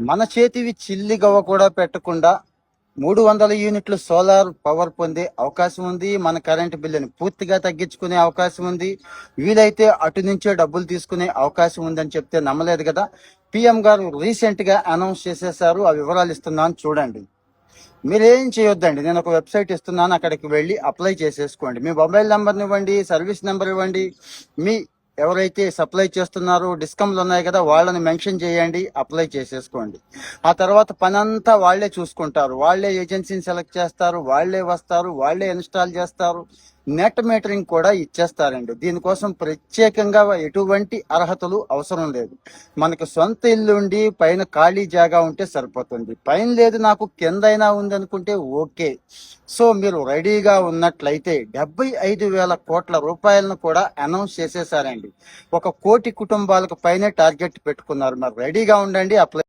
మన చేతివి చిల్లి గవ్వ కూడా పెట్టకుండా 300 యూనిట్లు సోలార్ పవర్ పొందే అవకాశం ఉంది. మన కరెంటు బిల్లుని పూర్తిగా తగ్గించుకునే అవకాశం ఉంది. వీలైతే అటు నుంచే డబ్బులు తీసుకునే అవకాశం ఉందని చెప్తే నమ్మలేదు కదా. పిఎం గారు రీసెంట్ గా అనౌన్స్ చేసేసారు. ఆ వివరాలు ఇస్తున్నాను చూడండి. మీరేం చేయొద్దండి, నేను ఒక వెబ్సైట్ ఇస్తున్నాను, అక్కడికి వెళ్ళి అప్లై చేసేసుకోండి. మీ మొబైల్ నెంబర్ని ఇవ్వండి, సర్వీస్ నెంబర్ ఇవ్వండి, మీ ఎవరైతే సప్లై చేస్తున్నారో డిస్కమ్లు ఉన్నాయి కదా వాళ్ళని మెన్షన్ చేయండి, అప్లై చేసేసుకోండి. ఆ తర్వాత పని అంతా వాళ్లే చూసుకుంటారు. వాళ్లే ఏజెన్సీని సెలెక్ట్ చేస్తారు, వాళ్లే వస్తారు, వాళ్లే ఇన్స్టాల్ చేస్తారు. నెట్ మీటరింగ్ కూడా ఇచ్చేస్తారండి. దీనికోసం ప్రత్యేకంగా ఎటువంటి అర్హతలు అవసరం లేదు. మనకు సొంత ఇల్లు ఉండి పైన ఖాళీ జాగా ఉంటే సరిపోతుంది. పైన లేదు నాకు కిందైనా ఉంది అనుకుంటే ఓకే. సో మీరు రెడీగా ఉన్నట్లయితే 75,000 కోట్ల రూపాయలను కూడా అనౌన్స్ చేసేసారండి. 1 కోటి కుటుంబాలకు పైనే టార్గెట్ పెట్టుకున్నారు. మరి రెడీగా ఉండండి, అప్లై